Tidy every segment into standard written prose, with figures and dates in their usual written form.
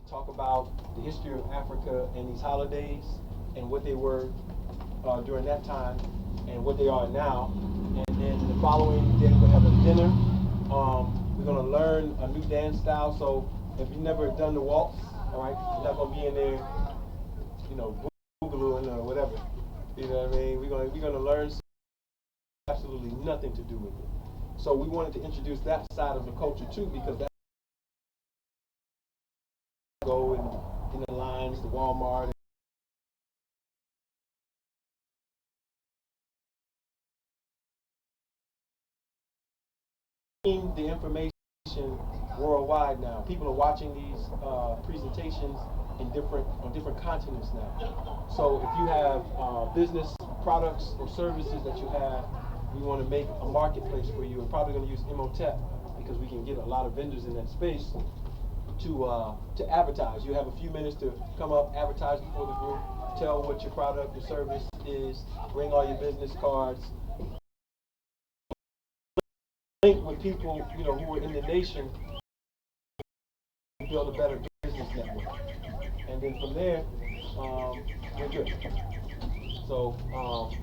talk about the history of Africa and these holidays and what they were during that time and what they are now. And then the following day we'll have a dinner. We're going to learn a new dance style. So if you've never done the waltz, all right, you're not going to be in there, boogalooing or whatever. You know what I mean? We're going to learn absolutely nothing to do with it. So we wanted to introduce that side of the culture too, because that go in the lines, the Walmart. The information worldwide now. People are watching these presentations on different continents now. So if you have business products or services that you have, we want to make a marketplace for you. We're probably going to use Imhotep because we can get a lot of vendors in that space to advertise. You have a few minutes to come up, advertise before the group, tell what your product, your service is, bring all your business cards, link with people who are in the nation, build a better business network, and then from there we're good. So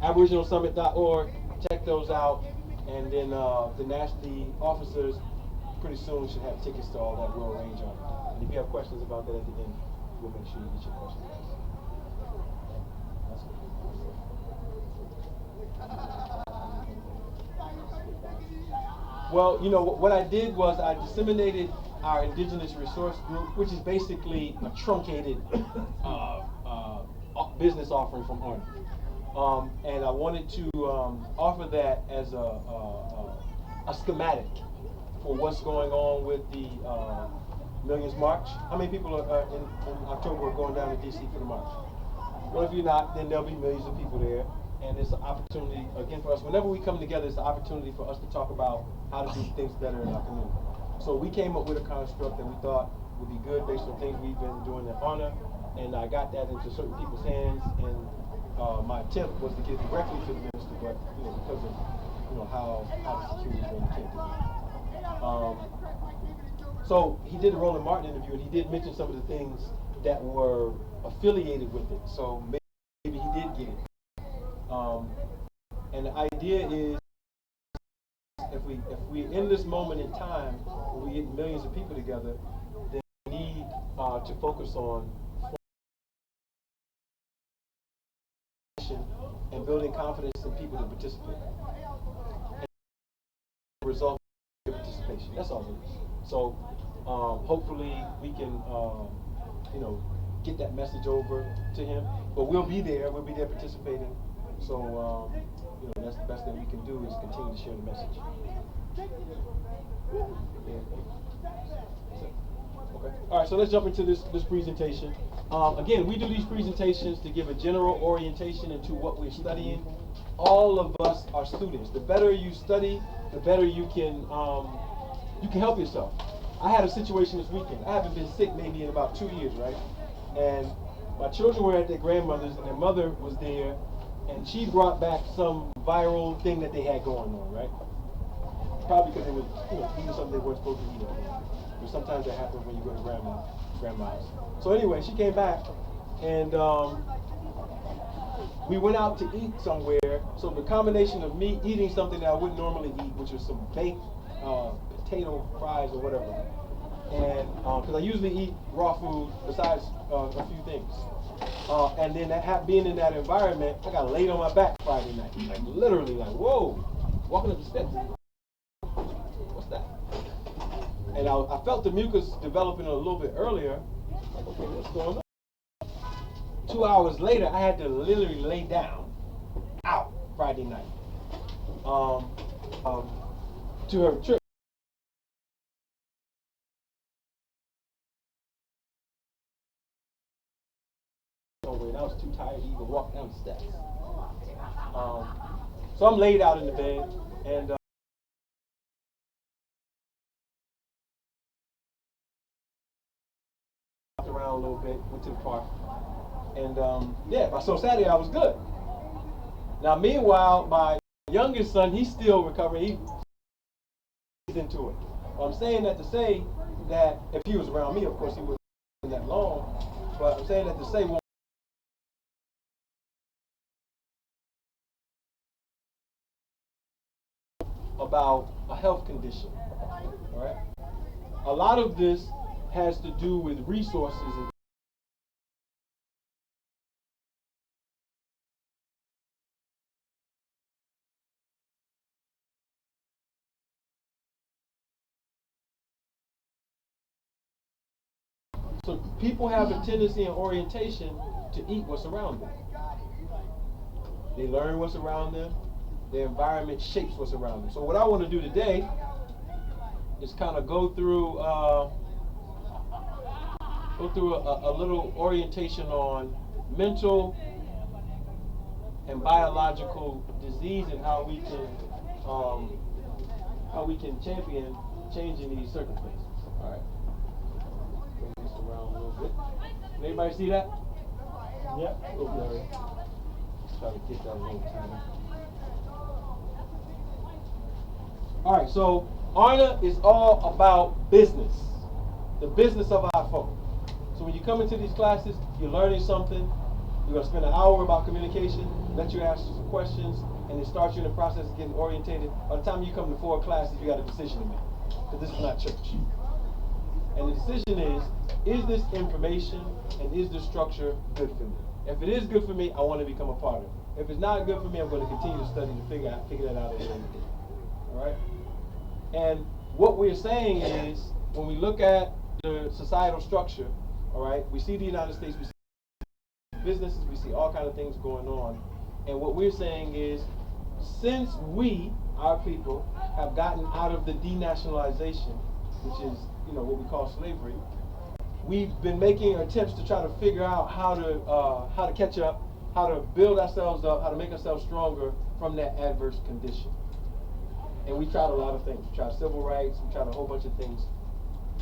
aboriginalsummit.org, check those out, and then the officers pretty soon should have tickets to all that. We'll arrange on it. And if you have questions about that at the end, we'll make sure you get your questions answered. Well, what I did was I disseminated our indigenous resource group, which is basically a truncated business offering from ONU. And I wanted to offer that as a schematic for what's going on with the Millions March. How many people are in October going down to DC for the march? Well, if you're not, then there'll be millions of people there. And it's an opportunity, again, for us. Whenever we come together, it's an opportunity for us to talk about how to do things better in our community. So we came up with a construct that we thought would be good based on things we've been doing in honor. And I got that into certain people's hands. And my attempt was to get it directly to the minister, but because of how the security is going, we can't do it. So he did the Roland Martin interview, and he did mention some of the things that were affiliated with it. So maybe he did get it. And the idea is, if we in this moment in time, when we get millions of people together, then we need to focus on and building confidence in people to participate. And the result of participation. That's all it is. So hopefully we can get that message over to him. But we'll be there participating. So that's the best thing we can do is continue to share the message. Yeah. Okay. All right, so let's jump into this presentation. Again, we do these presentations to give a general orientation into what we're studying. All of us are students. The better you study, the better you can help yourself. I had a situation this weekend. I haven't been sick maybe in about 2 years, right? And my children were at their grandmother's, and their mother was there, and she brought back some viral thing that they had going on, right? Probably because they were eating something they weren't supposed to eat. But sometimes that happens when you go to grandma's. So anyway, she came back, and we went out to eat somewhere. So the combination of me eating something that I wouldn't normally eat, which was some baked potato fries or whatever, and because I usually eat raw food besides a few things. And then being in that environment, I got laid on my back Friday night. Like literally, like, whoa, walking up the steps. What's that? And I felt the mucus developing a little bit earlier. Like, okay, what's going on? 2 hours later, I had to literally lay down out Friday night to her trip. And I was too tired to even walk down the steps. So I'm laid out in the bed, and walked around a little bit, went to the park, and so Saturday I was good. Now meanwhile, my youngest son, he's still recovering. He's into it. I'm saying that to say that if he was around me, of course he would that long, but I'm saying that to say about a health condition. All right. A lot of this has to do with resources. So people have a tendency and orientation to eat what's around them. They learn what's around them. Their environment shapes what's around them. So what I want to do today is kind of go through a little orientation on mental and biological disease and how we can champion changing these circumstances. All right. Bring this around a little bit. Can everybody see that? Yep. Okay. Try to get that a little tighter. All right. So Arna is all about business, the business of our folk. So when you come into these classes, you're learning something. You're going to spend an hour about communication, let you ask some questions, and it starts you in the process of getting orientated. By the time you come to 4 classes, you got a decision to make, because this is not church. And the decision is this information and is this structure good for me? If it is good for me, I want to become a part of it. If it's not good for me, I'm going to continue to study to figure that out at the end of the day. All right? And what we're saying is, when we look at the societal structure, all right, we see the United States, we see businesses, we see all kinds of things going on. And what we're saying is, since we, our people, have gotten out of the denationalization, which is, what we call slavery, we've been making attempts to try to figure out how to catch up, how to build ourselves up, how to make ourselves stronger from that adverse condition. And we tried a lot of things. We tried civil rights, we tried a whole bunch of things.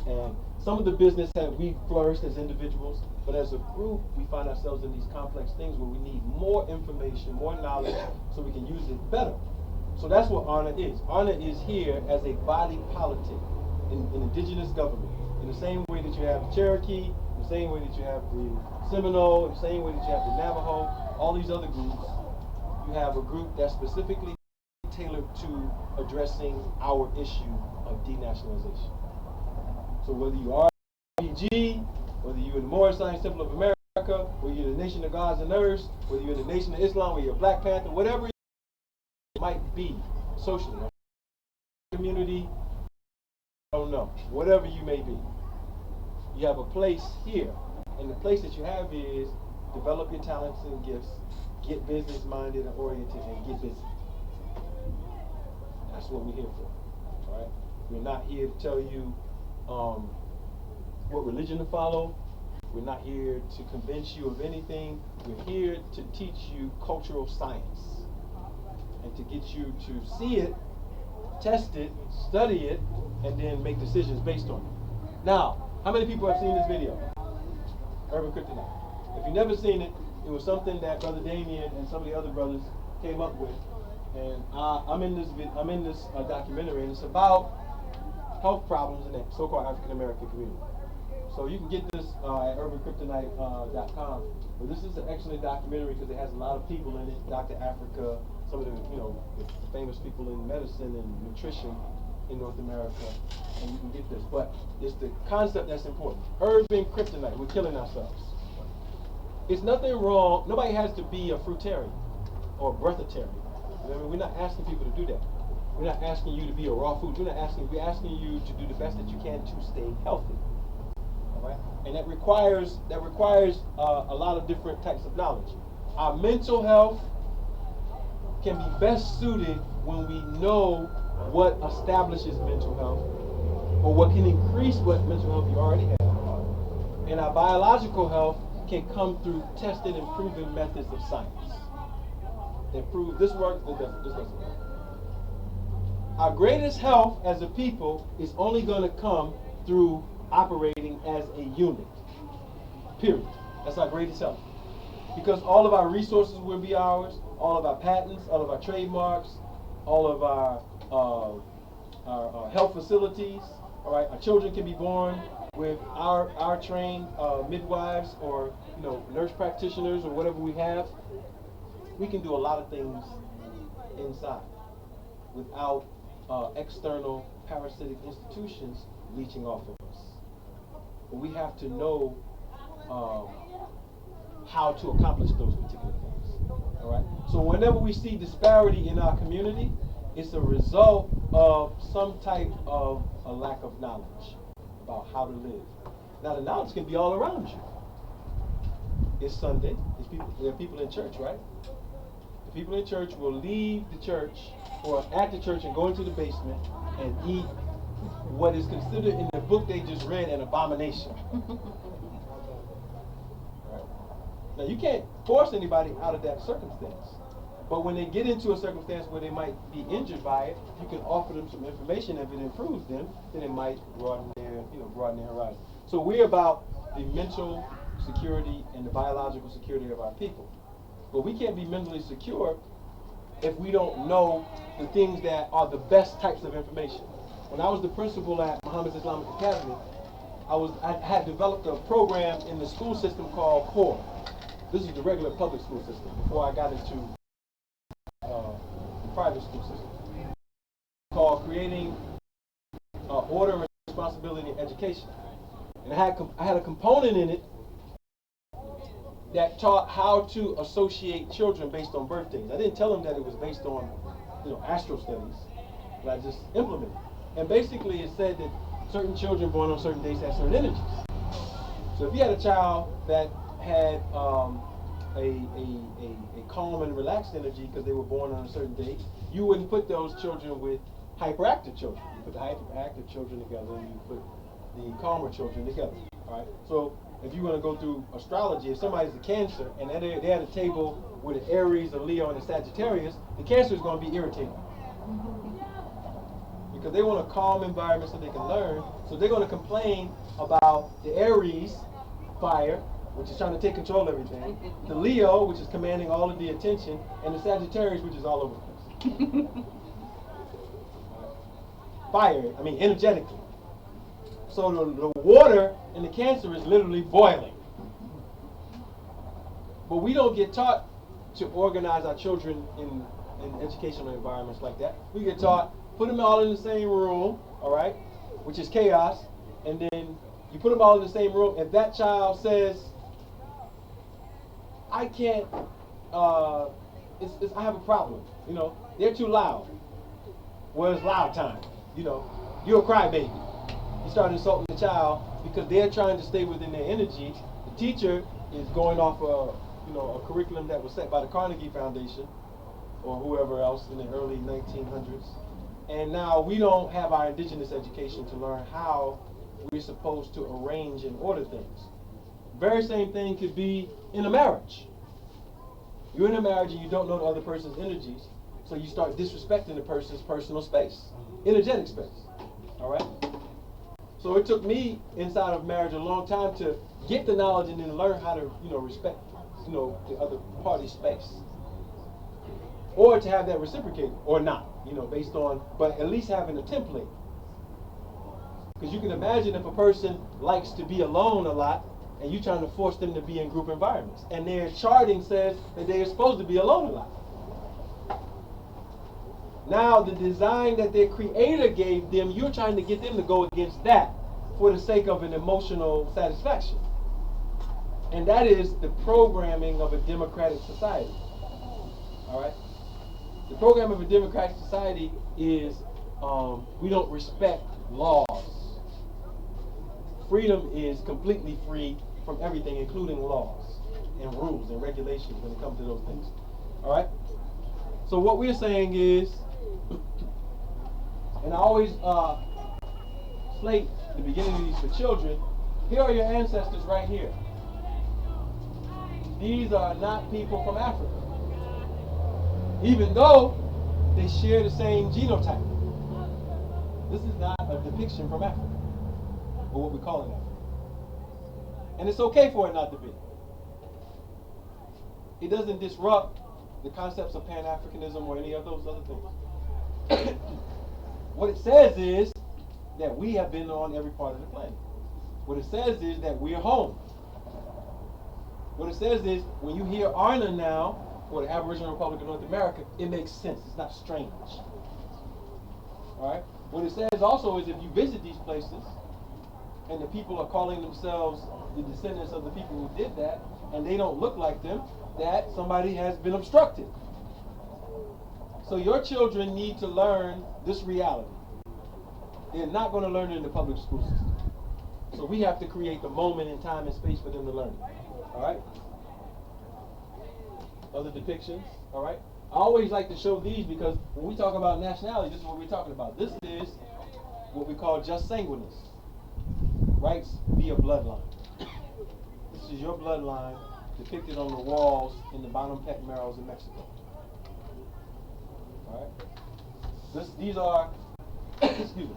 And some of the business that we flourished as individuals, but as a group, we find ourselves in these complex things where we need more information, more knowledge, so we can use it better. So that's what ARNA is. ARNA is here as a body politic in indigenous government. In the same way that you have the Cherokee, in the same way that you have the Seminole, in the same way that you have the Navajo, all these other groups, you have a group that's specifically tailored to addressing our issue of denationalization. So whether you are RPG, whether you're in the Moorish Science Temple of America, whether you're in the Nation of Gods and Earths, whether you're in the Nation of Islam, whether you're a Black Panther, whatever it might be, socially, community, I don't know, whatever you may be, you have a place here. And the place that you have is develop your talents and gifts, get business minded and oriented, and get busy. That's what we're here for. All right? We're not here to tell you what religion to follow. We're not here to convince you of anything. We're here to teach you cultural science and to get you to see it, test it, study it, and then make decisions based on it. Now, how many people have seen this video? Urban Kryptonite. If you've never seen it, it was something that Brother Damien and some of the other brothers came up with. And I'm in this documentary, and it's about health problems in the so-called African American community. So you can get this at urbankryptonite.com. But this is an excellent documentary because it has a lot of people in it. Dr. Africa, some of the the famous people in medicine and nutrition in North America, and you can get this. But it's the concept that's important. Urban kryptonite. We're killing ourselves. It's nothing wrong. Nobody has to be a fruitarian or a breatharian. We're not asking people to do that. We're not asking you to be a raw food. We're asking you to do the best that you can to stay healthy. All right? And that requires a lot of different types of knowledge. Our mental health can be best suited when we know what establishes mental health or what can increase what mental health you already have. And our biological health can come through tested and proven methods of science. They prove this works, this doesn't work. Our greatest health as a people is only going to come through operating as a unit. Period. That's our greatest health. Because all of our resources will be ours, all of our patents, all of our trademarks, all of our health facilities. All right, our children can be born with our trained midwives or nurse practitioners or whatever we have, we can do a lot of things inside without external parasitic institutions leeching off of us. But we have to know how to accomplish those particular things. All right. So whenever we see disparity in our community, it's a result of some type of a lack of knowledge about how to live. Now the knowledge can be all around you. It's Sunday. There are people in church, right? The people in church will leave the church or at the church and go into the basement and eat what is considered in the book they just read an abomination. Right? Now you can't force anybody out of that circumstance. But when they get into a circumstance where they might be injured by it, you can offer them some information. If it improves them, then it might broaden their horizon. So we're about the mental security and the biological security of our people. But we can't be mentally secure if we don't know the things that are the best types of information. When I was the principal at Muhammad's Islamic Academy, I had developed a program in the school system called CORE. This is the regular public school system before I got into the private school system, called Creating Order and Responsibility in Education. And I had a component in it that taught how to associate children based on birthdays. I didn't tell them that it was based on astro studies, but I just implemented it. And basically it said that certain children born on certain days have certain energies. So if you had a child that had a calm and relaxed energy because they were born on a certain date, you wouldn't put those children with hyperactive children. You put the hyperactive children together and you put the calmer children together. All right. So if you want to go through astrology, if somebody's a Cancer and they had a table with an Aries, a Leo, and a Sagittarius, the Cancer is going to be irritated because they want a calm environment so they can learn. So they're going to complain about the Aries, fire, which is trying to take control of everything, the Leo, which is commanding all of the attention, and the Sagittarius, which is all over the place. Fire, energetically. So the water in the Cancer is literally boiling. But we don't get taught to organize our children in educational environments like that. We get taught, put them all in the same room, all right, which is chaos, and then you put them all in the same room. If that child says, I can't, I have a problem, they're too loud. Well, it's loud time, you're a crybaby. You start insulting the child because they're trying to stay within their energy. The teacher is going off a curriculum that was set by the Carnegie Foundation or whoever else in the early 1900s. And now we don't have our indigenous education to learn how we're supposed to arrange and order things. Very same thing could be in a marriage. You're in a marriage and you don't know the other person's energies, so you start disrespecting the person's personal space, energetic space. All right? So it took me inside of marriage a long time to get the knowledge and then learn how to, respect, the other party's space. Or to have that reciprocated, or not, based on, but at least having a template. Because you can imagine if a person likes to be alone a lot, and you're trying to force them to be in group environments. And their charting says that they are supposed to be alone a lot. Now the design that their creator gave them, you're trying to get them to go against that for the sake of an emotional satisfaction. And that is the programming of a democratic society. All right? The program of a democratic society is we don't respect laws. Freedom is completely free from everything, including laws and rules and regulations when it comes to those things. All right? So what we're saying is, and I always slate the beginning of these for children, here are your ancestors right here. These are not people from Africa, even though they share the same genotype. This is not a depiction from Africa, or what we call it Africa. And it's okay for it not to be. It doesn't disrupt the concepts of Pan-Africanism or any of those other things. What it says is that we have been on every part of the planet. What it says is that we're home. What it says is, when you hear Arna now, for the Aboriginal Republic of North America, it makes sense. It's not strange. All right? What it says also is, if you visit these places, and the people are calling themselves the descendants of the people who did that, and they don't look like them, that somebody has been obstructed. So your children need to learn this reality. They're not going to learn it in the public school system. So we have to create the moment in time and space for them to learn it. All right? Other depictions. All right? I always like to show these because when we talk about nationality, this is what we're talking about. This is what we call just sanguinis. Rights via bloodline. This is your bloodline depicted on the walls in the Bonham-Peck Marrows in Mexico. All right? These are, excuse me,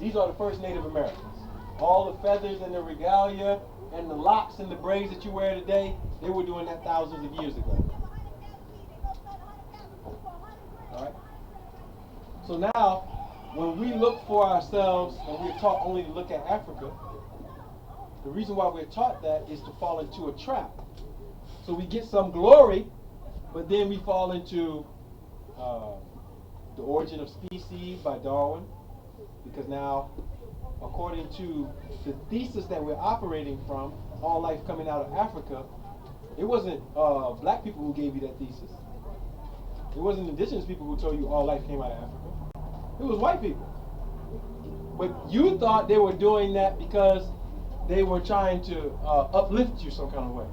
these are the first Native Americans. All the feathers and the regalia and the locks and the braids that you wear today, they were doing that thousands of years ago. All right? So now, when we look for ourselves and we're taught only to look at Africa, the reason why we're taught that is to fall into a trap. So we get some glory, but then we fall into The Origin of Species by Darwin, because now, according to the thesis that we're operating from, all life coming out of Africa, it wasn't black people who gave you that thesis. It wasn't indigenous people who told you all life came out of Africa. It was white people. But you thought they were doing that because they were trying to uplift you some kind of way.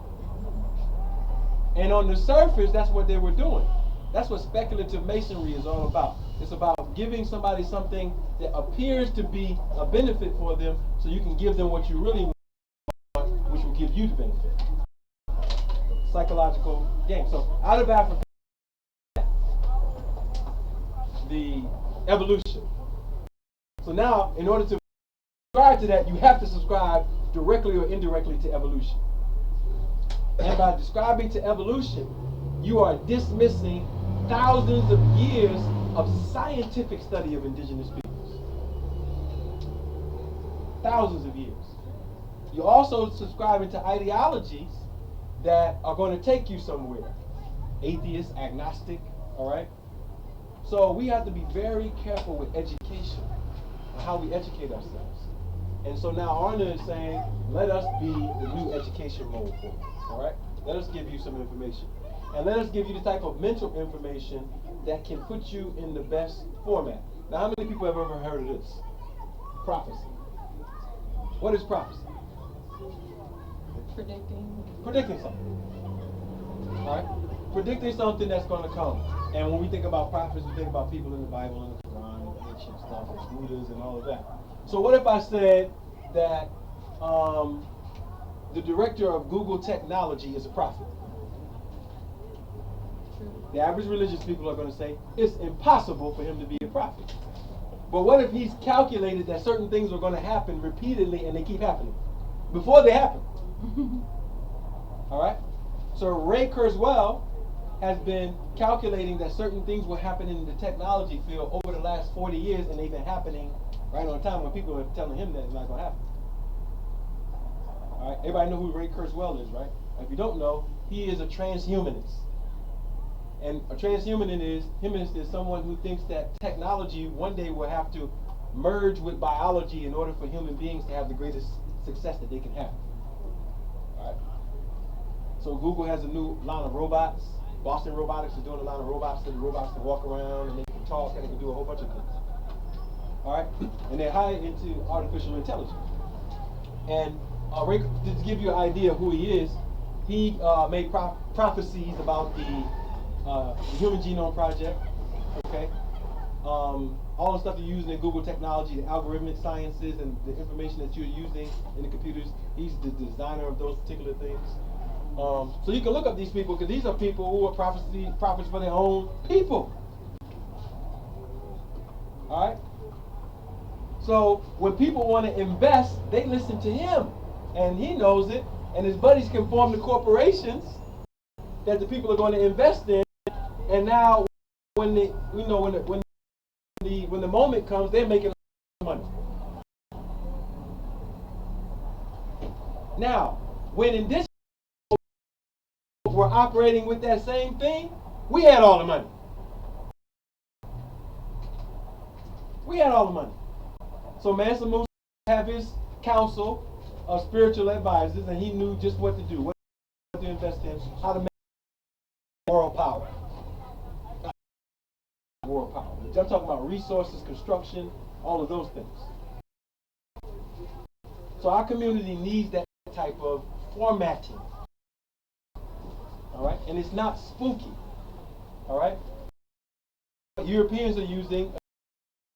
And on the surface, that's what they were doing. That's what speculative masonry is all about. It's about giving somebody something that appears to be a benefit for them, so you can give them what you really want, which will give you the benefit. Psychological game. So out of Africa, the evolution. So now, in order to subscribe to that, you have to subscribe directly or indirectly to evolution. And by describing to evolution, you are dismissing thousands of years of scientific study of indigenous peoples. Thousands of years. You're also subscribing to ideologies that are going to take you somewhere. Atheist, agnostic, all right? So we have to be very careful with education and how we educate ourselves. And so now Arna is saying, let us be the new education mode for you, all right? Let us give you some information. And let us give you the type of mental information that can put you in the best format. Now, how many people have ever heard of this? Prophecy. What is prophecy? Predicting something. All right? Predicting something that's going to come. And when we think about prophets, we think about people in the Bible and the Quran and ancient stuff and Buddhas and all of that. So what if I said that the director of Google Technology is a prophet? The average religious people are going to say it's impossible for him to be a prophet. But what if he's calculated that certain things are going to happen repeatedly and they keep happening before they happen? All right? So Ray Kurzweil has been calculating that certain things will happen in the technology field over the last 40 years, and they've been happening right on time when people are telling him that it's not going to happen. All right? Everybody know who Ray Kurzweil is, right? If you don't know, he is a transhumanist. And a transhumanist is someone who thinks that technology one day will have to merge with biology in order for human beings to have the greatest success that they can have. All right? So Google has a new line of robots. Boston Robotics is doing a line of robots, and the robots can walk around and they can talk and they can do a whole bunch of things. All right? And they're high into artificial intelligence. And Ray, to give you an idea of who he is, he made prophecies about the Human Genome Project, okay? All the stuff you're using in Google technology, the algorithmic sciences, and the information that you're using in the computers, he's the designer of those particular things. So you can look up these people, because these are people who are prophets for their own people. All right? So when people want to invest, they listen to him, and he knows it, and his buddies can form the corporations that the people are going to invest in. And now, when the moment comes, they're making money. Now, when indigenous were operating with that same thing, we had all the money. We had all the money. So Mansa Musa have his council of spiritual advisors, and he knew just what to do, what to invest in, how to make world power. World power. I'm talking about resources, construction, all of those things. So our community needs that type of formatting. All right? And it's not spooky. All right? Europeans are using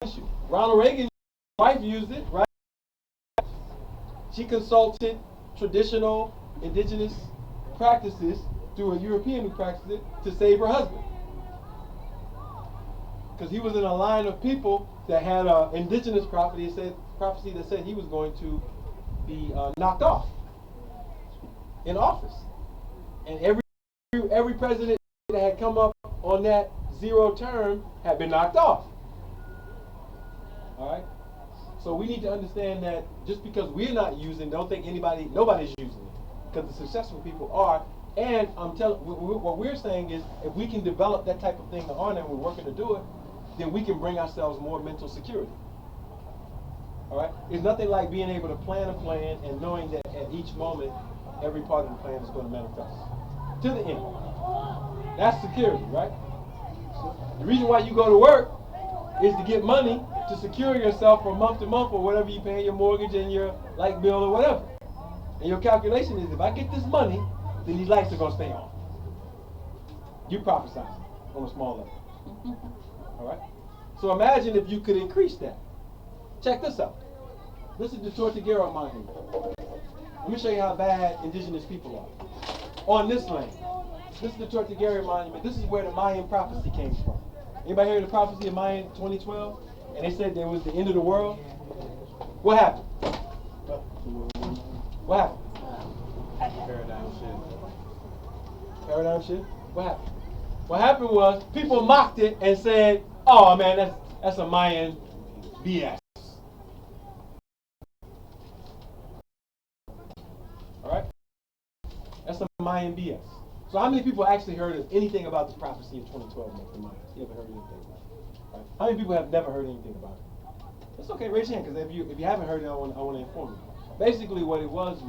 issue. Ronald Reagan's wife used it, right? She consulted traditional indigenous practices through a European who practiced it to save her husband. Because he was in a line of people that had an indigenous prophecy that said he was going to be knocked off in office. And every president that had come up on that zero term had been knocked off. All right? So we need to understand that just because we're not using, don't think nobody's using it. Because the successful people are. And I'm telling, what we're saying is, if we can develop that type of thing on and we're working to do it, then we can bring ourselves more mental security. All right? It's nothing like being able to plan a plan and knowing that at each moment, every part of the plan is going to manifest to the end. That's security, right? The reason why you go to work is to get money to secure yourself from month to month or whatever you pay your mortgage and your light bill or whatever. And your calculation is, if I get this money, then these lights are going to stay on. You prophesy on a small level. All right? So imagine if you could increase that. Check this out. This is the Tortuguero monument. Let me show you how bad indigenous people are. On this land, this is the Tortuguero monument. This is where the Mayan prophecy came from. Anybody heard the prophecy of Mayan 2012? And they said there was the end of the world? What happened? What happened? Paradigm shift. What happened? What happened was people mocked it and said, "Oh man, that's a Mayan BS." All right? That's a Mayan BS. So how many people actually heard of anything about this prophecy of 2012 with the Mayans? You ever heard anything about it? Right? How many people have never heard anything about it? It's okay, raise your hand, because if you haven't heard it, I want to inform you. Basically what it was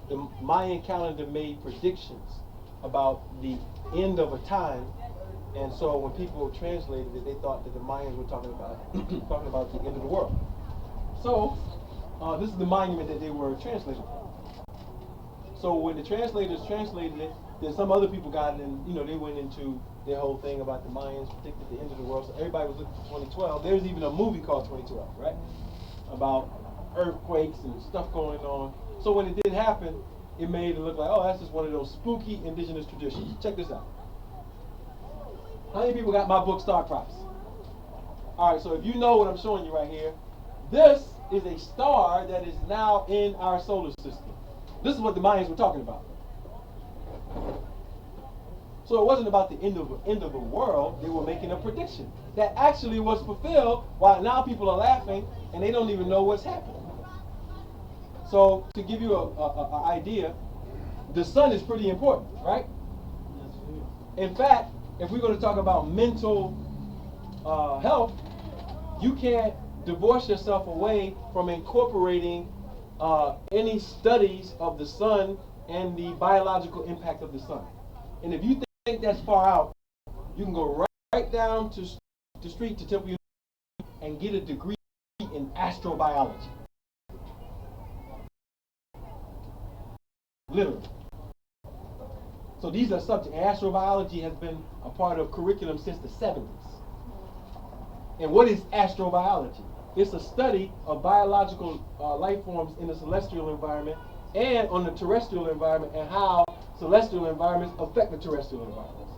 the Mayan calendar made predictions about the end of a time, and so when people translated it, they thought that the Mayans were talking about the end of the world. So this is the monument that they were translating from. So when the translators translated it, then some other people got it, and they went into their whole thing about the Mayans predicted the end of the world. So everybody was looking for 2012. There was even a movie called 2012, right? About earthquakes and stuff going on. So when it didn't happen, it made it look like, oh, that's just one of those spooky indigenous traditions. Check this out. How many people got my book, Star Prophecy? All right, so if you know what I'm showing you right here, this is a star that is now in our solar system. This is what the Mayans were talking about. So it wasn't about the end of the world. They were making a prediction that actually was fulfilled, while now people are laughing and they don't even know what's happening. So to give you an idea, the sun is pretty important, right? In fact, if we're going to talk about mental health, you can't divorce yourself away from incorporating any studies of the sun and the biological impact of the sun. And if you think that's far out, you can go right down to the street to Temple University and get a degree in astrobiology. Literally. So these are subjects. Astrobiology has been a part of curriculum since the 70s. And what is astrobiology? It's a study of biological life forms in the celestial environment and on the terrestrial environment, and how celestial environments affect the terrestrial environments.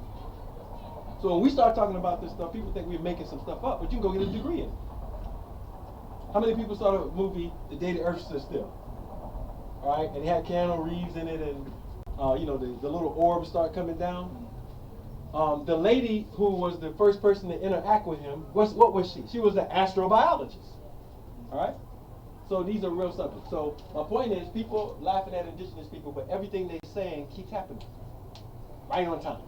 So when we start talking about this stuff, people think we're making some stuff up, but you can go get a degree in it. How many people saw the movie The Day the Earth Stood Still? All right, and it had Keanu Reeves in it, and the little orbs start coming down. The lady who was the first person to interact with him, what was she? She was an astrobiologist. All right? So these are real subjects. So my point is, people laughing at indigenous people, but everything they're saying keeps happening. Right on time.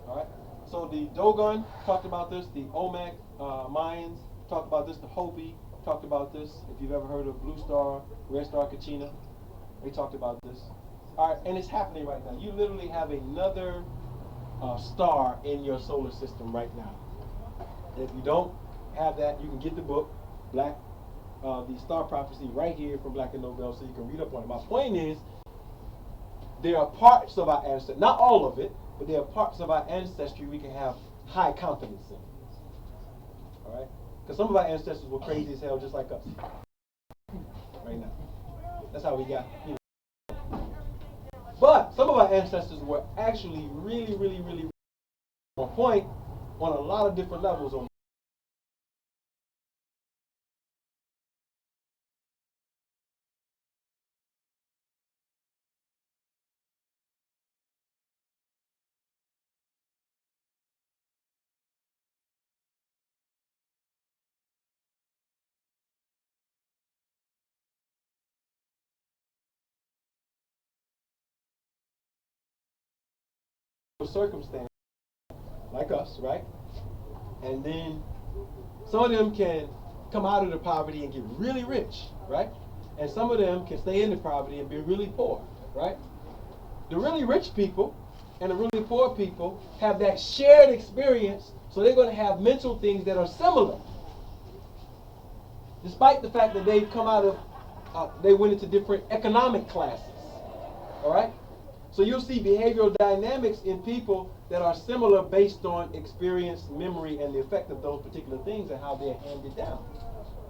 All right? So the Dogon talked about this. The Olmec Mayans talked about this. The Hopi talked about this. If you've ever heard of Blue Star, Red Star Kachina, they talked about this. All right, and it's happening right now. You literally have another star in your solar system right now. And if you don't have that, you can get the book, the Star Prophecy, right here from Black and Nobel, so you can read up on it. My point is, there are parts of our ancestry, not all of it, but there are parts of our ancestry we can have high confidence in. All right? Because some of our ancestors were crazy as hell, just like us. Right now. That's how we got, you know. But some of our ancestors were actually really, really, really on point on a lot of different levels. On circumstance, like us, right? And then some of them can come out of the poverty and get really rich, right? And some of them can stay in the poverty and be really poor, right? The really rich people and the really poor people have that shared experience, so they're going to have mental things that are similar. Despite the fact that they've come out of, they went into different economic classes, all right? So you'll see behavioral dynamics in people that are similar based on experience, memory, and the effect of those particular things and how they're handed down.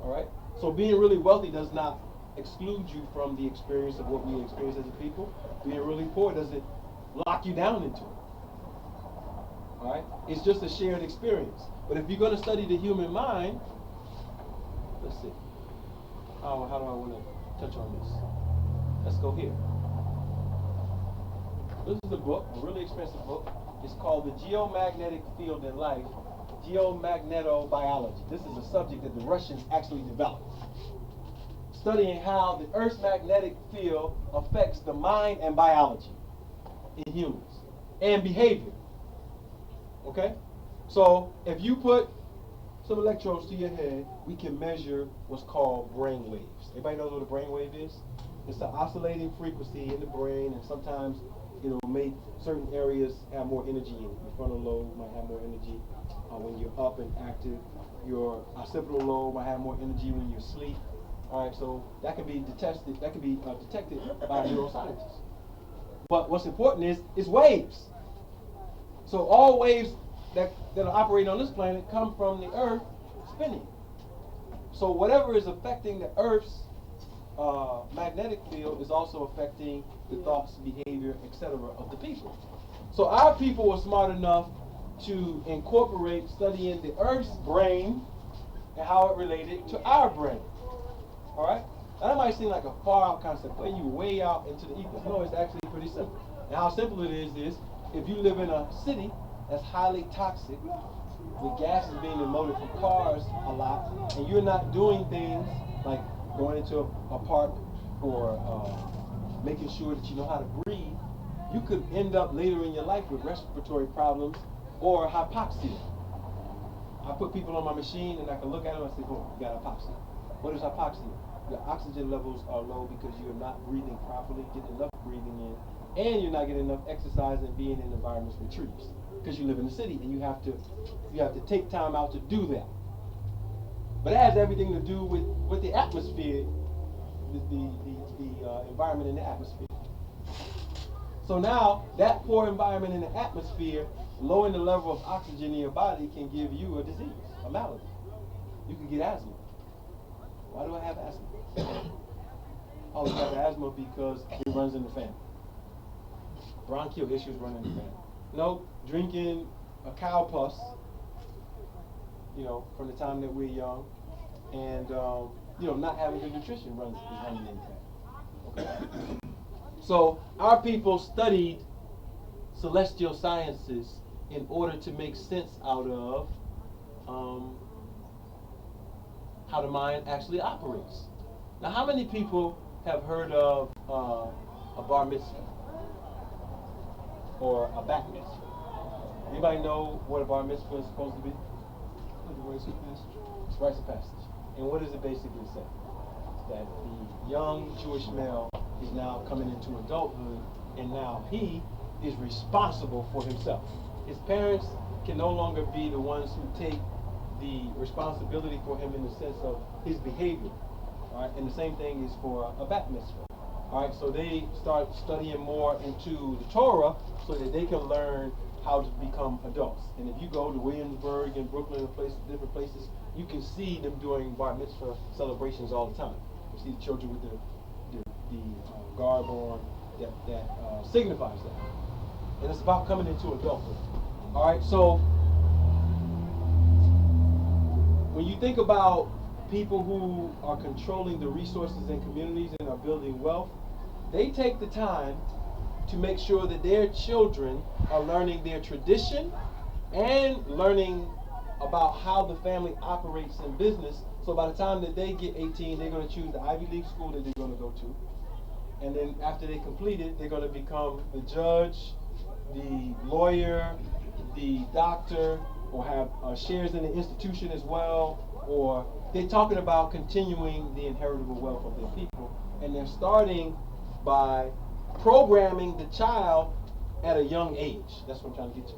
All right? So being really wealthy does not exclude you from the experience of what we experience as a people. Being really poor doesn't lock you down into it. All right? It's just a shared experience. But if you're going to study the human mind, let's see. How do I want to touch on this? Let's go here. This is a book, a really expensive book. It's called The Geomagnetic Field in Life, Geomagnetobiology. This is a subject that the Russians actually developed. Studying how the Earth's magnetic field affects the mind and biology in humans and behavior. Okay? So if you put some electrodes to your head, we can measure what's called brain waves. Everybody knows what a brain wave is? It's an oscillating frequency in the brain, and sometimes make certain areas have more energy in it. Your frontal lobe might have more energy when you're up and active. Your occipital lobe might have more energy when you're asleep. All right, so that can be detected. That can be detected by neuroscientists. But what's important is it's waves. So all waves that are operating on this planet come from the Earth spinning. So whatever is affecting the Earth's magnetic field is also affecting the thoughts, behavior, etc. of the people. So our people were smart enough to incorporate studying the Earth's brain and how it related to our brain. All right? Now, that might seem like a far out concept, but you way out into the ether. No, it's actually pretty simple. And how simple it is if you live in a city that's highly toxic, with gases being emitted from cars a lot, and you're not doing things like going into a park or making sure that you know how to breathe, you could end up later in your life with respiratory problems or hypoxia. I put people on my machine and I can look at them and say, oh, you got hypoxia. What is hypoxia? Your oxygen levels are low because you're not breathing properly, getting enough breathing in, and you're not getting enough exercise and being in environments with trees because you live in the city and you have to take time out to do that. But it has everything to do with the atmosphere, the environment in the atmosphere. So now, that poor environment in the atmosphere, lowering the level of oxygen in your body can give you a disease, a malady. You can get asthma. Why do I have asthma? Oh, you have asthma because it runs in the family. Bronchial issues run in the family. No, drinking a cow pus, from the time that we're young, and not having good nutrition is running in the family. Okay? So our people studied celestial sciences in order to make sense out of how the mind actually operates. Now, how many people have heard of a bar mitzvah or a bat mitzvah? Anybody know what a bar mitzvah is supposed to be? The rites of passage. It's rites of passage. And what does it basically say? That the young Jewish male is now coming into adulthood, and now he is responsible for himself. His parents can no longer be the ones who take the responsibility for him in the sense of his behavior. All right? And the same thing is for a bat mitzvah. All right? So they start studying more into the Torah so that they can learn how to become adults. And if you go to Williamsburg and Brooklyn and different places, you can see them doing bar mitzvah celebrations all the time. You see the children with the garb on that signifies that. And it's about coming into adulthood. All right, so when you think about people who are controlling the resources in communities and are building wealth, they take the time to make sure that their children are learning their tradition and learning about how the family operates in business. So by the time that they get 18, they're going to choose the Ivy League school that they're going to go to. And then after they complete it, they're going to become the judge, the lawyer, the doctor, or have shares in the institution as well. Or they're talking about continuing the inheritable wealth of their people. And they're starting by programming the child at a young age. That's what I'm trying to get to.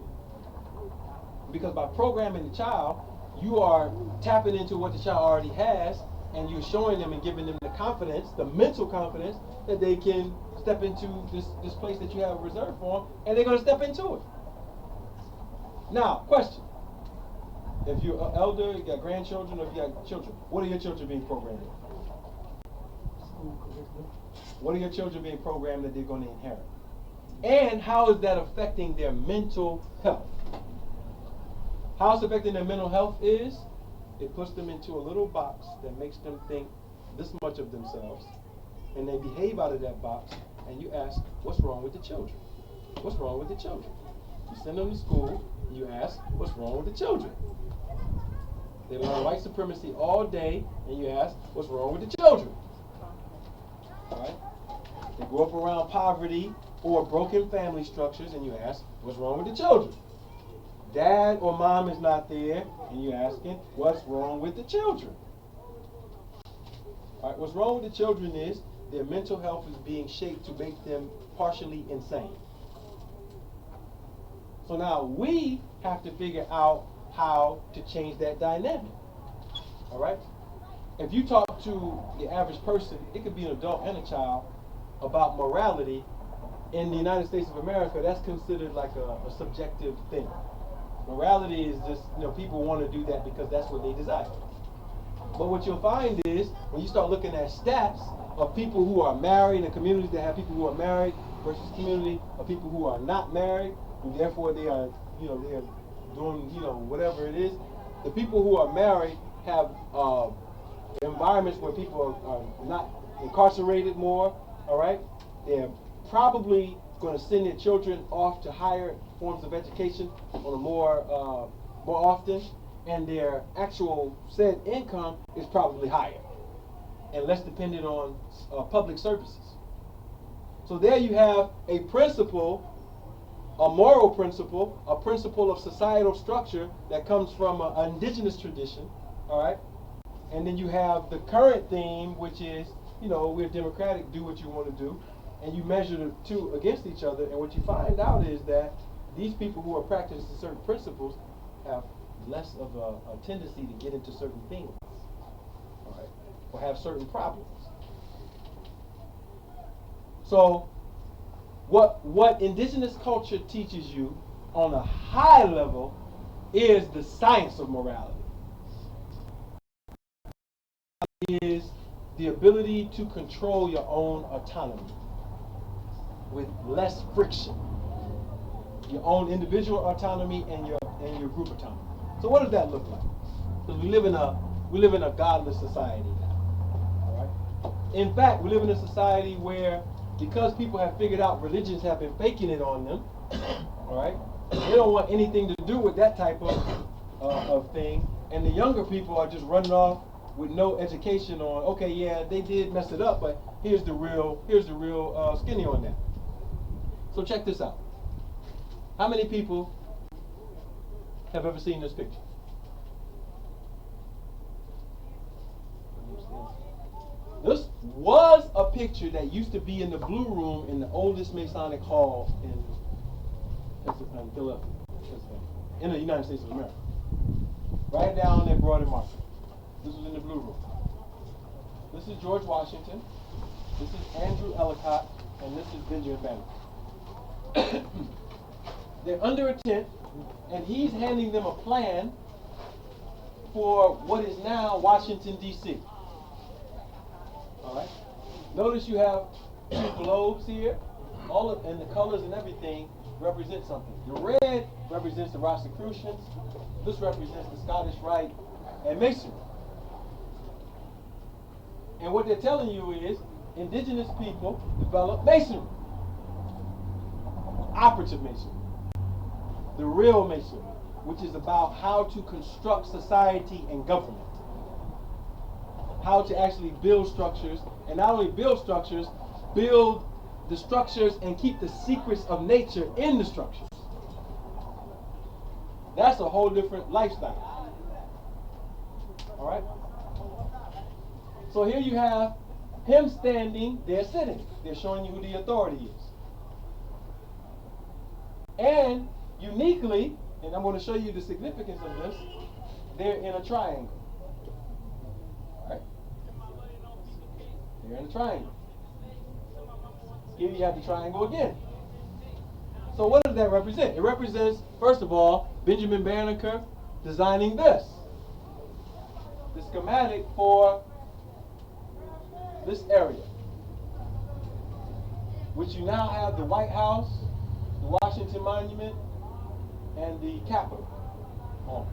Because by programming the child, you are tapping into what the child already has, and you're showing them and giving them the confidence, the mental confidence, that they can step into this place that you have reserved for them, and they're going to step into it. Now, question. If you're an elder, you got grandchildren, or if you got children, what are your children being programmed with? What are your children being programmed that they're going to inherit? And how is that affecting their mental health? How it's affecting their mental health is it puts them into a little box that makes them think this much of themselves, and they behave out of that box, and you ask, what's wrong with the children? What's wrong with the children? You send them to school, and you ask, what's wrong with the children? They learn white supremacy all day, and you ask, what's wrong with the children? All right? They grow up around poverty or broken family structures, and you ask, what's wrong with the children? Dad or mom is not there, and you're asking, what's wrong with the children? All right, what's wrong with the children is their mental health is being shaped to make them partially insane. So now we have to figure out how to change that dynamic. All right? If you talk to the average person, it could be an adult and a child, about morality, in the United States of America, that's considered like a subjective thing. Morality is just, people want to do that because that's what they desire. But what you'll find is, when you start looking at stats of people who are married and communities that have people who are married versus community of people who are not married, and therefore they are, they are doing, whatever it is. The people who are married have environments where people are not incarcerated more, all right? They're probably going to send their children off to higher forms of education on a more often, and their actual said income is probably higher and less dependent on public services. So there you have a principle, a moral principle, a principle of societal structure that comes from an indigenous tradition, all right? And then you have the current theme, which is, we're democratic, do what you want to do. And you measure the two against each other, and what you find out is that these people who are practicing certain principles have less of a tendency to get into certain things, all right, or have certain problems. So what indigenous culture teaches you on a high level is the science of morality. It is the ability to control your own autonomy with less friction. Your own individual autonomy and your group autonomy. So what does that look like? Because we live in a godless society now. All right? In fact, we live in a society where, because people have figured out religions have been faking it on them, all right? They don't want anything to do with that type of thing, and the younger people are just running off with no education on, okay, yeah, they did mess it up, but here's the real skinny on that. So check this out. How many people have ever seen this picture? This was a picture that used to be in the Blue Room in the oldest Masonic Hall in Philadelphia, in the United States of America. Right down at Broad and Market. This was in the Blue Room. This is George Washington. This is Andrew Ellicott. And this is Benjamin Banneker. They're under a tent, and he's handing them a plan for what is now Washington, D.C. All right. Notice you have two globes here. And the colors and everything represent something. The red represents the Rosicrucians. This represents the Scottish Rite and Masonry. And what they're telling you is indigenous people developed Masonry. Operative Masonry. The real Masonry, which is about how to construct society and government. How to actually build structures, and not only build structures, build the structures and keep the secrets of nature in the structures. That's a whole different lifestyle. All right? So here you have him standing, they're sitting. They're showing you who the authority is. And uniquely, and I'm going to show you the significance of this, they're in a triangle. All right? They're in a triangle. Here you have the triangle again. So what does that represent? It represents, first of all, Benjamin Banneker designing this. The schematic for this area. Which you now have the White House, the Washington Monument, and the Capitol on.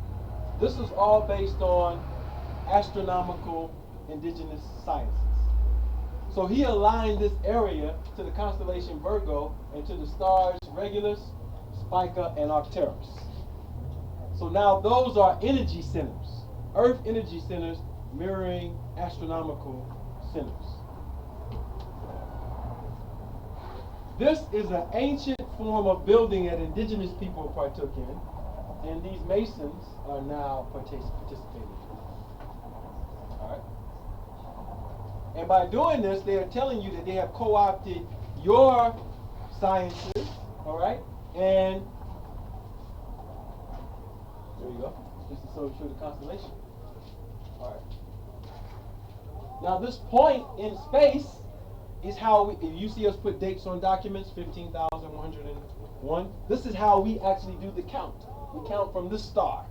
This is all based on astronomical indigenous sciences. So he aligned this area to the constellation Virgo and to the stars Regulus, Spica, and Arcturus. So now those are energy centers, Earth energy centers mirroring astronomical centers. This is an ancient form of building that indigenous people partook in, and these Masons are now participating in. All right? And by doing this, they are telling you that they have co-opted your sciences, all right? And there you go. Just to show the constellation. All right. Now this point in space is how if you see us put dates on documents, 15,101. This is how we actually do the count. We count from this star.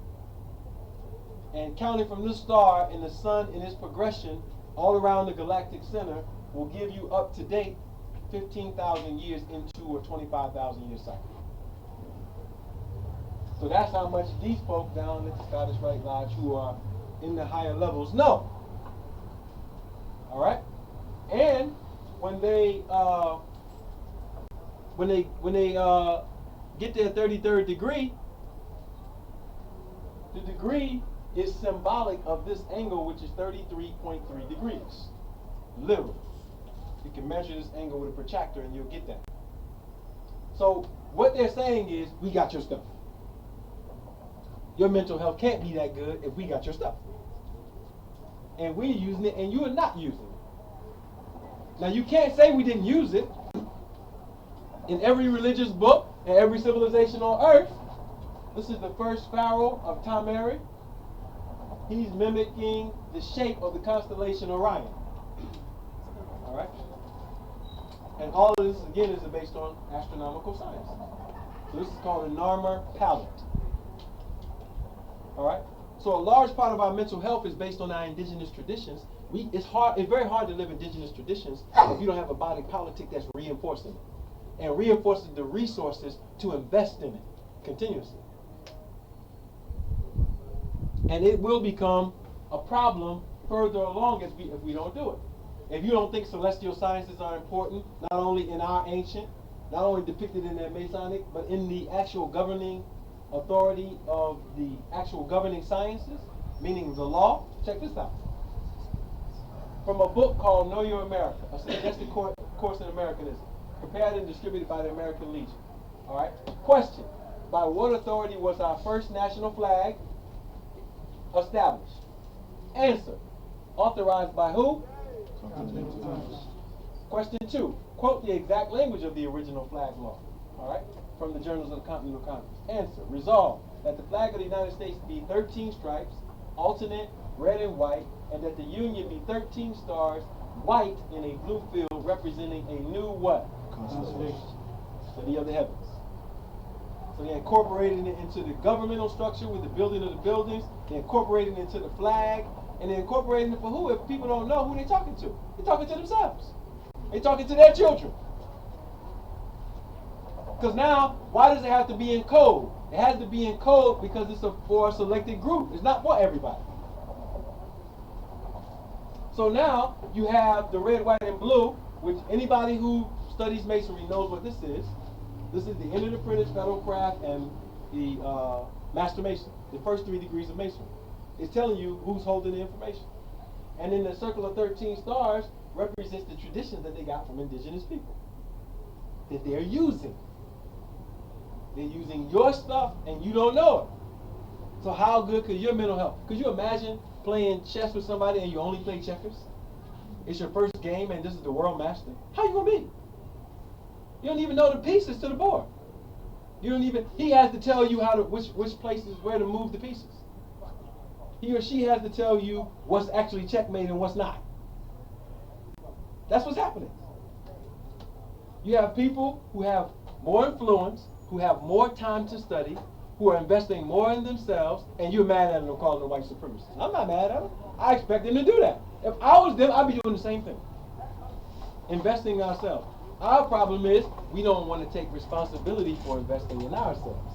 And counting from this star and the sun in its progression all around the galactic center will give you up to date 15,000 years into a 25,000 year cycle. So that's how much these folk down at the Scottish Rite Lodge who are in the higher levels know. All right? And when they get their 33rd degree, the degree is symbolic of this angle, which is 33.3 degrees. Literally. You can measure this angle with a protractor and you'll get that. So what they're saying is, we got your stuff. Your mental health can't be that good if we got your stuff. And we're using it and you are not using it. Now you can't say we didn't use it. In every religious book and every civilization on earth, this is the first pharaoh of Tameri. He's mimicking the shape of the constellation Orion. All right? And all of this, again, is based on astronomical science. So this is called a Narmer palette. All right? So a large part of our mental health is based on our indigenous traditions. It's very hard to live indigenous traditions if you don't have a body politic that's reinforcing it and reinforcing the resources to invest in it continuously. And it will become a problem further along if we don't do it. If you don't think celestial sciences are important, not only in our ancient, not only depicted in their Masonic, but in the actual governing authority of the actual governing sciences, meaning the law, check this out. from a book called Know Your America, a suggested course in Americanism, prepared and distributed by the American Legion. All right. Question: by what authority was our first national flag established? Answer: authorized by who? Question 2. Quote the exact language of the original flag law. All right. From the Journals of the Continental Congress. Answer: resolve that the flag of the United States be 13 stripes, alternate, red and white, and that the Union be 13 stars, white in a blue field, representing a new what? Constellation. Study of the heavens. So they incorporated it into the governmental structure with the building of the buildings. They incorporated it into the flag, and they incorporated it for who? If people don't know who they're talking to, they're talking to themselves. They're talking to their children. Because now, why does it have to be in code? It has to be in code because it's for a selected group. It's not for everybody. So now you have the red, white, and blue, which anybody who studies masonry knows what this is. This is the end of the apprentice, federal craft, and the master mason. The first 3 degrees of masonry. It's telling you who's holding the information. And then the circle of 13 stars represents the traditions that they got from indigenous people that they're using. They're using your stuff and you don't know it. So how good could your mental health? Could you imagine playing chess with somebody and you only play checkers? It's your first game and this is the world master. How you gonna be? You don't even know the pieces to the board. You don't even. He has to tell you how to which places where to move the pieces. He or she has to tell you what's actually checkmate and what's not. That's what's happening. You have people who have more influence, who have more time to study, who are investing more in themselves, and you're mad at them and calling them white supremacists. I'm not mad at them. I expect them to do that. If I was them, I'd be doing the same thing. Investing in ourselves. Our problem is we don't want to take responsibility for investing in ourselves.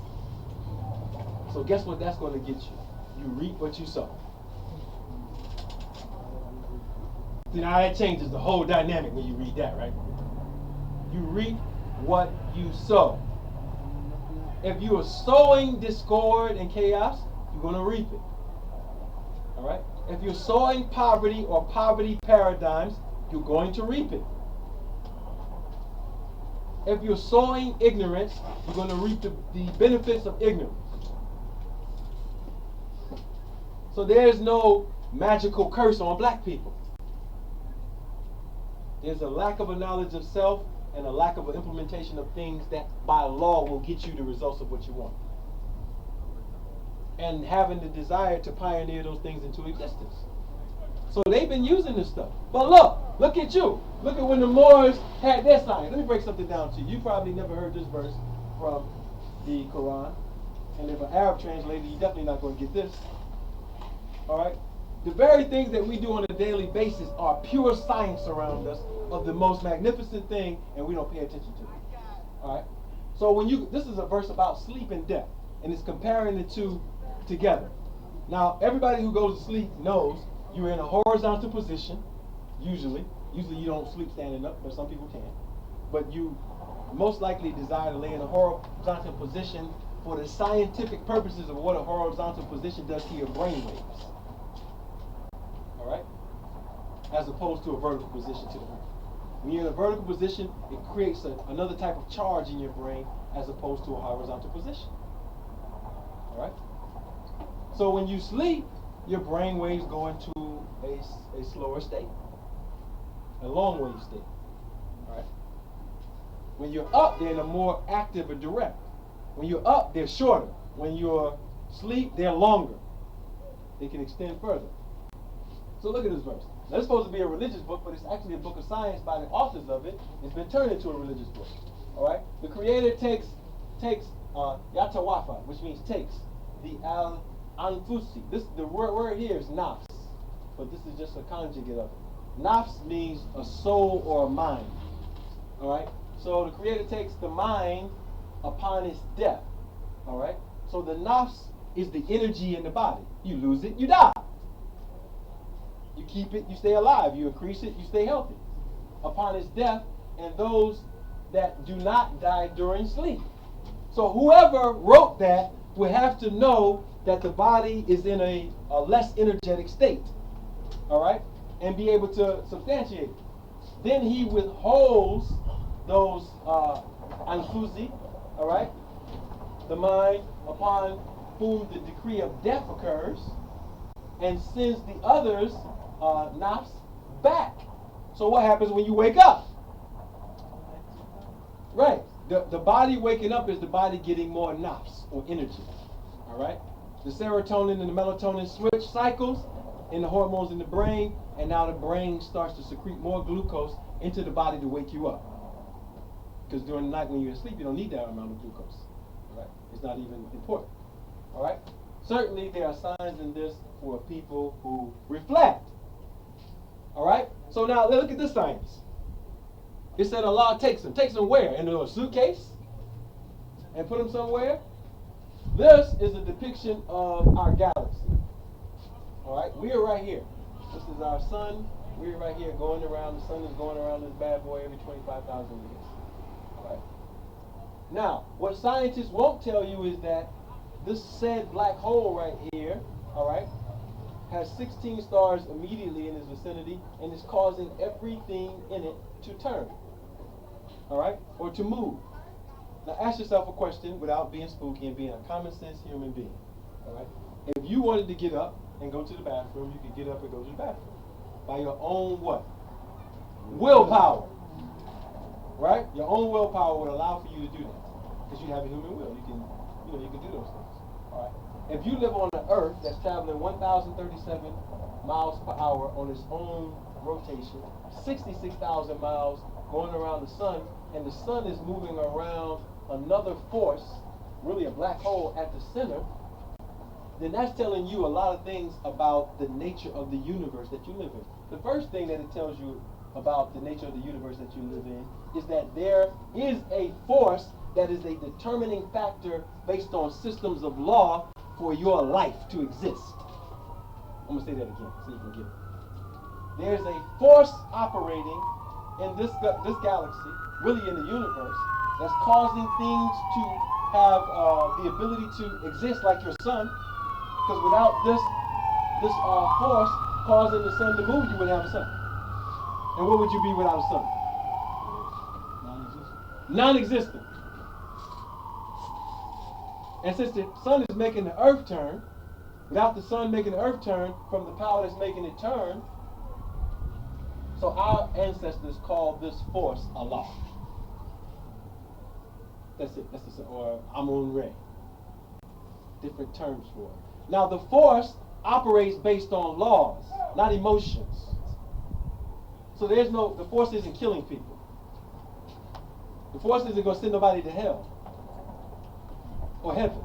So guess what that's going to get you? You reap what you sow. See, now that changes the whole dynamic when you read that, right? You reap what you sow. If you are sowing discord and chaos, you're going to reap it. All right? If you're sowing poverty or poverty paradigms, you're going to reap it. If you're sowing ignorance, you're going to reap the benefits of ignorance. So there's no magical curse on black people. There's a lack of a knowledge of self and a lack of an implementation of things that by law will get you the results of what you want. And having the desire to pioneer those things into existence. So they've been using this stuff. But look at you. Look at when the Moors had their science. Let me break something down to you. You probably never heard this verse from the Quran. And if an Arab translator, you're definitely not going to get this. All right? The very things that we do on a daily basis are pure science around us of the most magnificent thing, and we don't pay attention to it. All right? So this is a verse about sleep and death, and it's comparing the two together. Now, everybody who goes to sleep knows you're in a horizontal position, usually. Usually you don't sleep standing up, but some people can. But you most likely desire to lay in a horizontal position for the scientific purposes of what a horizontal position does to your brain waves. All right? As opposed to a vertical position to the earth. When you're in a vertical position, it creates another type of charge in your brain as opposed to a horizontal position. All right? So when you sleep, your brain waves go into a slower state, a long wave state. All right? When you're up, they're in a more active or direct. When you're up, they're shorter. When you're asleep, they're longer. They can extend further. So look at this verse. Now, it's supposed to be a religious book, but it's actually a book of science by the authors of it. It's been turned into a religious book. All right? The Creator takes Yatawafa, which means takes, the Al-Anfusi. The word here is nafs, but this is just a conjugate of it. Nafs means a soul or a mind. All right? So the Creator takes the mind upon its death. All right? So the nafs is the energy in the body. You lose it, you die. You keep it, you stay alive. You increase it, you stay healthy. Upon its death, and those that do not die during sleep. So whoever wrote that would have to know that the body is in a less energetic state. All right? and be able to substantiate it. Then he withholds those anfusi, all right, the mind upon whom the decree of death occurs, and sends the others, nafs, back. So what happens when you wake up? Right. The body waking up is the body getting more nafs, or energy. All right. The serotonin and the melatonin switch cycles in the hormones in the brain, and now the brain starts to secrete more glucose into the body to wake you up. Because during the night when you're asleep, you don't need that amount of glucose. All right. It's not even important. All right. Certainly, there are signs in this for people who reflect. All right. So now look at this science. It said Allah takes them. Takes them where? In a suitcase? And put them somewhere? This is a depiction of our galaxy. All right. We are right here. This is our sun. We're right here going around. The sun is going around this bad boy every 25,000 years. All right. Now, what scientists won't tell you is that this said black hole right here, all right, has 16 stars immediately in its vicinity and is causing everything in it to turn, all right, or to move. Now ask yourself a question without being spooky and being a common sense human being, all right? If you wanted to get up and go to the bathroom, you could get up and go to the bathroom by your own what? Willpower, right? Your own willpower would allow for you to do that because you have a human will. You can do those things. All right. If you live on an Earth that's traveling 1,037 miles per hour on its own rotation, 66,000 miles going around the sun, and the sun is moving around another force, really a black hole at the center, then that's telling you a lot of things about the nature of the universe that you live in. The first thing that it tells you about the nature of the universe that you live in is that there is a force that is a determining factor based on systems of law for your life to exist. I'm going to say that again so you can get it. There's a force operating in this galaxy, really in the universe, that's causing things to have the ability to exist like your sun. Because without this force causing the sun to move, you wouldn't have a sun. And what would you be without a sun? Non-existent. Non-existent. And since the sun is making the earth turn, without the sun making the earth turn from the power that's making it turn, so our ancestors called this force Allah. That's it. That's the, or Amun-Re. Different terms for it. Now the force operates based on laws, not emotions. So the force isn't killing people. The force isn't going to send nobody to hell or heaven.